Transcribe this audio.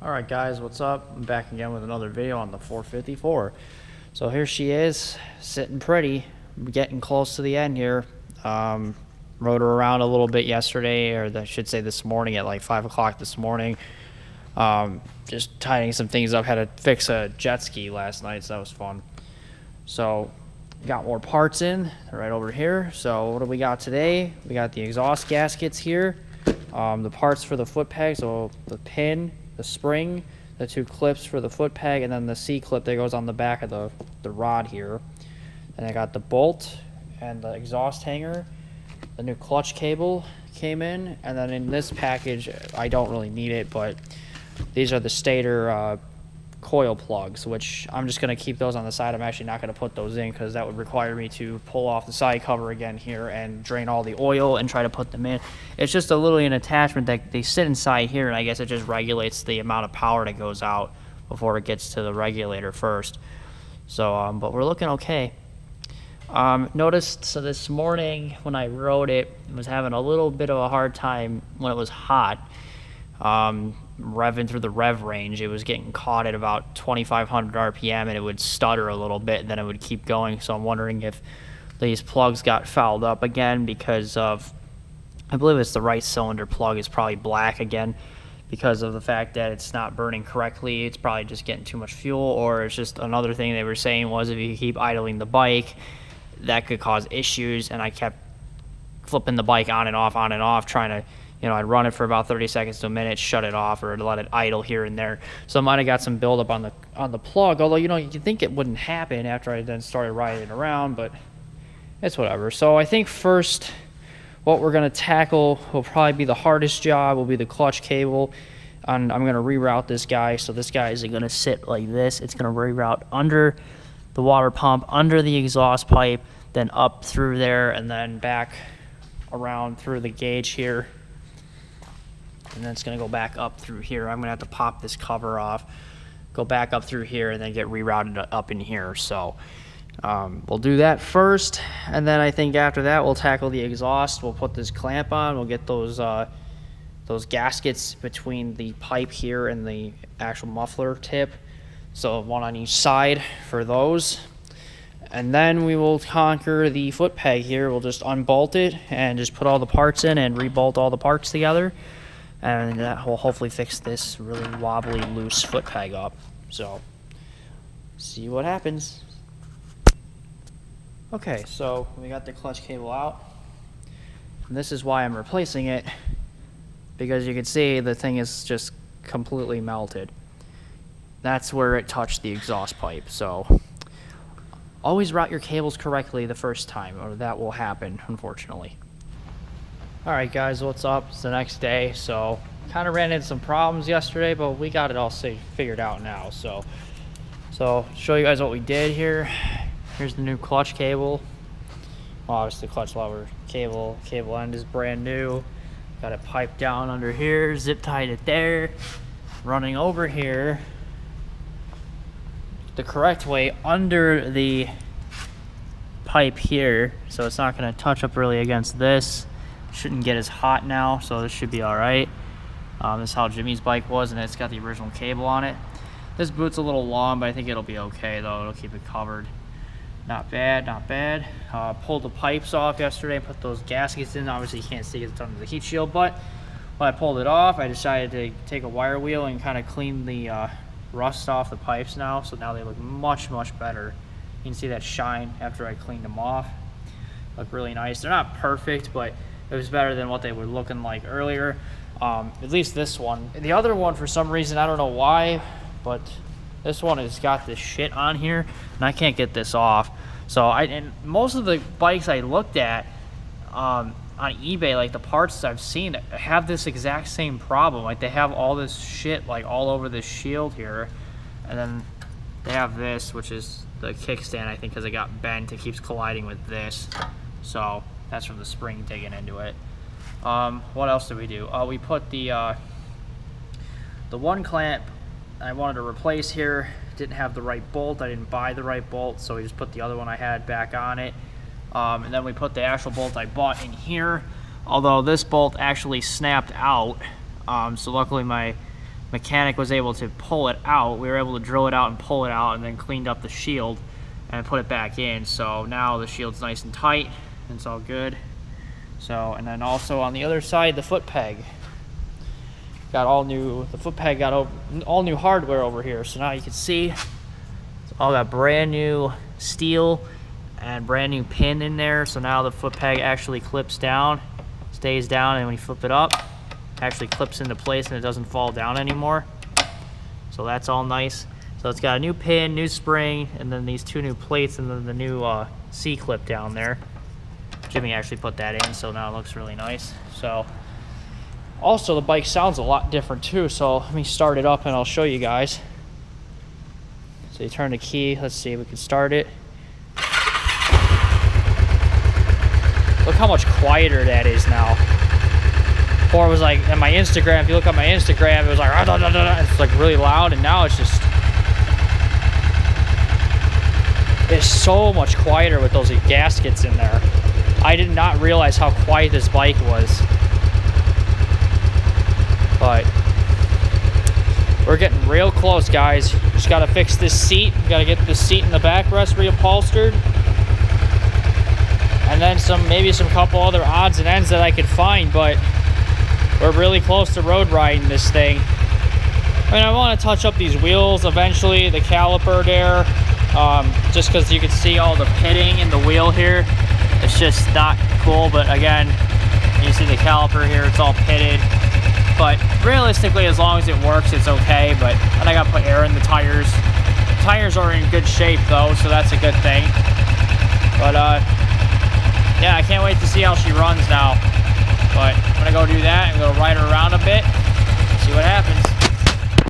Alright guys, what's up? I'm back again with another video on the 454. So here she is, sitting pretty. We're getting close to the end here. Rode her around a little bit yesterday, or I should say this morning at like 5 o'clock this morning. Just tidying some things up. Had to fix a jet ski last night, so that was fun. So got more parts in right over here. So what do we got today? We got the exhaust gaskets here, the parts for the foot peg, so the pin, the spring, the two clips for the foot peg, and then the C-clip that goes on the back of the rod here. And I got the bolt and the exhaust hanger. The new clutch cable came in, and then in this package, I don't really need it, but these are the Stator coil plugs, which I'm just going to keep those on the side. I'm actually not going to put those in because that would require me to pull off the side cover again here and drain all the oil and try to put them in. It's just literally an attachment that they sit inside here, and I guess it just regulates the amount of power that goes out before it gets to the regulator first. So, but we're looking okay. Noticed, so this morning when I rode it, was having a little bit of a hard time when it was hot. Revving through the rev range, it was getting caught at about 2,500 RPM, and it would stutter a little bit, and then it would keep going. So I'm wondering if these plugs got fouled up again because of, I believe it's the right cylinder plug is probably black again because of the fact that it's not burning correctly. It's probably just getting too much fuel, or it's just another thing they were saying was if you keep idling the bike, that could cause issues. And I kept flipping the bike on and off, trying to, you know, I'd run it for about 30 seconds to a minute, shut it off, or let it idle here and there. So I might have got some buildup on the plug, although, you know, you'd think it wouldn't happen after I then started riding it around, but it's whatever. So I think first what we're going to tackle will probably be the hardest job, will be the clutch cable. And I'm going to reroute this guy. So this guy isn't going to sit like this. It's going to reroute under the water pump, under the exhaust pipe, then up through there, and then back around through the gauge here. And then it's going to go back up through here. I'm going to have to pop this cover off, go back up through here, and then get rerouted up in here. So we'll do that first, and then I think after that we'll tackle the exhaust. We'll put this clamp on. We'll get those gaskets between the pipe here and the actual muffler tip. So one on each side for those. And then we will conquer the foot peg here. We'll just unbolt it and just put all the parts in and rebolt all the parts together. And that will hopefully fix this really wobbly, loose foot peg up. So, see what happens. Okay, so we got the clutch cable out. And this is why I'm replacing it, because you can see the thing is just completely melted. That's where it touched the exhaust pipe. So, always route your cables correctly the first time, or that will happen, unfortunately. Alright guys, what's up? It's the next day, so kind of ran into some problems yesterday, but we got it all figured out now. So show you guys what we did here. Here's the new clutch cable. Well, obviously clutch lever cable end is brand new. Got it piped down under here, zip tied it there, running over here the correct way under the pipe here, so it's not going to touch up really against this. Shouldn't get as hot now, so this should be all right. This is how Jimmy's bike was, and it's got the original cable on it. This boot's a little long, but I think it'll be okay though. It'll keep it covered. Not bad, not bad. Pulled the pipes off yesterday and put those gaskets in. Obviously you can't see it's under the heat shield, but when I pulled it off, I decided to take a wire wheel and kind of clean the rust off the pipes now. So now they look much, much better. You can see that shine after I cleaned them off. Look really nice. They're not perfect, but it was better than what they were looking like earlier. At least this one. The other one, for some reason, I don't know why, but this one has got this shit on here, and I can't get this off. So and most of the bikes I looked at on eBay, like the parts I've seen, have this exact same problem. Like they have all this shit like all over this shield here, and then they have this, which is the kickstand, I think, because it got bent. It keeps colliding with this. So that's from the spring digging into it. What else did we do? We put the one clamp I wanted to replace here. Didn't have the right bolt. I didn't buy the right bolt, so we just put the other one I had back on it. And then we put the actual bolt I bought in here, although this bolt actually snapped out. So luckily my mechanic was able to pull it out. We were able to drill it out and pull it out, and then cleaned up the shield and put it back in. So now the shield's nice and tight, and it's all good. So, and then also on the other side, the foot peg got all new. The foot peg got all new hardware over here. So now you can see it's all got brand new steel and brand new pin in there. So now the foot peg actually clips down, stays down, and when you flip it up, it actually clips into place and it doesn't fall down anymore. So that's all nice. So it's got a new pin, new spring, and then these two new plates, and then the new C-clip down there. Jimmy actually put that in, so now it looks really nice. So also the bike sounds a lot different too, so let me start it up and I'll show you guys. So you turn the key, let's see if we can start it. Look how much quieter that is now. Before it was like, on my Instagram, if you look at my Instagram, it was like, it's like really loud, and now it's just, it's so much quieter with those gaskets in there. I did not realize how quiet this bike was. But we're getting real close, guys. Just gotta fix this seat. We gotta get this seat in the backrest reupholstered. And then maybe some couple other odds and ends that I could find, but we're really close to road riding this thing. I mean, I want to touch up these wheels eventually, the caliper there, just because you can see all the pitting in the wheel here. It's just not cool, but again, you see the caliper here, it's all pitted. But realistically, as long as it works, it's okay. But and I got to put air in the tires. Tires are in good shape though, so that's a good thing. But yeah, I can't wait to see how she runs now. But I'm gonna go do that and go ride her around a bit, see what happens.